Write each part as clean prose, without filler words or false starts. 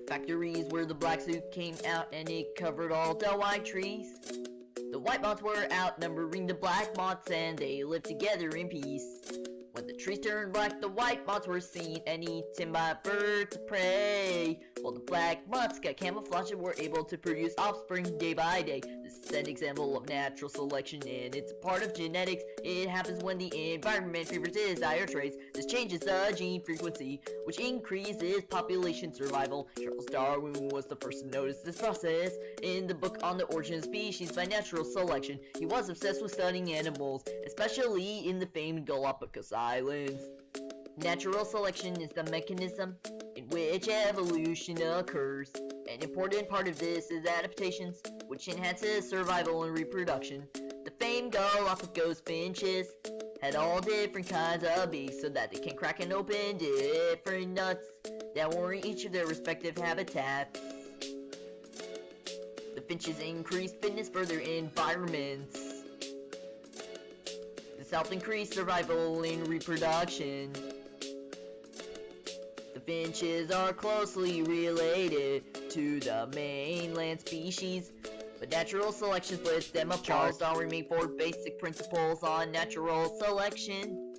Factories where the black soot came out and it covered all the white trees. The white moths were outnumbering the black moths and they lived together in peace. When the trees turned black, the white moths were seen and eaten by birds of prey, while the black moths got camouflaged and were able to produce offspring day by day. This is an example of natural selection and it's a part of genetics. It happens when the environment favors desired traits. This changes the gene frequency, which increases population survival. Charles Darwin was the first to notice this process. In the book on the origin of species by natural selection, he was obsessed with studying animals, especially in the famed Galapagos Islands. Natural selection is the mechanism in which evolution occurs. An important part of this is adaptations, which enhances survival and reproduction. The famed Galapagos finches had all different kinds of beaks so that they can crack and open different nuts that were in each of their respective habitats. The finches increased fitness for their environments. This helped increase survival and reproduction. The finches are closely related to the mainland species, but natural selection splits them apart. Charles Darwin made 4 basic principles on natural selection.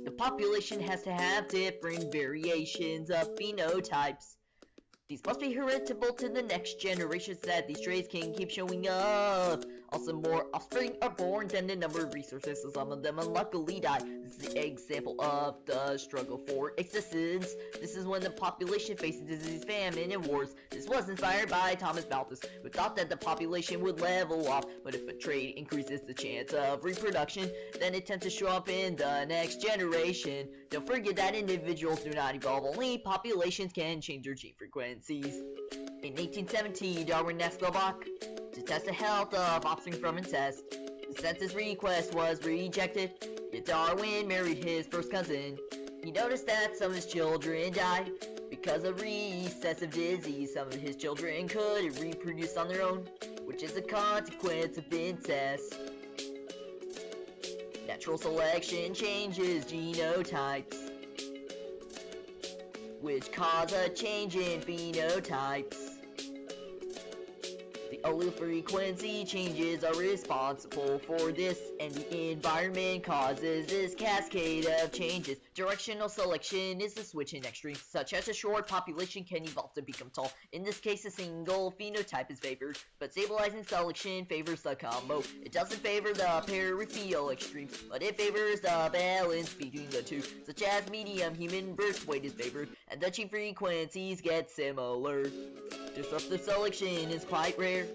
The population has to have different variations of phenotypes. These must be heritable to the next generation so that these traits can keep showing up. Also, more offspring are born than the number of resources, so some of them unluckily die. This is the example of the struggle for existence. This is when the population faces disease, famine, and wars. This was inspired by Thomas Malthus, who thought that the population would level off, but if a trait increases the chance of reproduction, then it tends to show up in the next generation. Don't forget that individuals do not evolve, only populations can change their gene frequencies. In 1870, Darwin asked Galapagos to test the health of offspring from incest. The census request was rejected, yet Darwin married his first cousin. He noticed that some of his children died because of recessive disease. Some of his children couldn't reproduce on their own, which is a consequence of incest. Natural selection changes genotypes, which cause a change in phenotypes. The allele frequency changes are responsible for this, and the environment causes this cascade of changes. Directional selection is the switch in extremes, such as a short population can evolve to become tall. In this case, a single phenotype is favored, but stabilizing selection favors the combo. It doesn't favor the peripheral extremes, but it favors the balance between the two, such as medium human birth weight is favored, and the gene frequencies get similar. Disruptive selection is quite rare.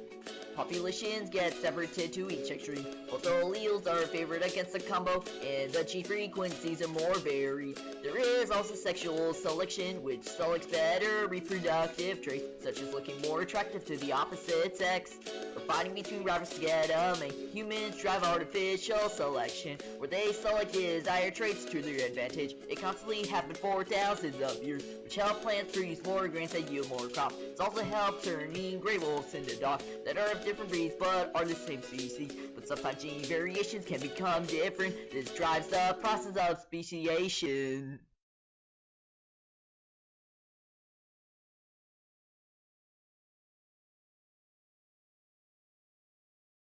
Populations get separated to each extreme. Both alleles are favored against the combo, and the gene frequencies are more varied. There is also sexual selection, which selects better reproductive traits, such as looking more attractive to the opposite sex, or fighting between rivals to get a mate. Humans drive artificial selection, where they select desired traits to their advantage. It constantly happened for thousands of years, which helped plants produce more grains that yield more crops. It's also helped turning gray wolves into dogs that are of different breeds but are the same species. But sometimes gene variations can become different. This drives the process of speciation.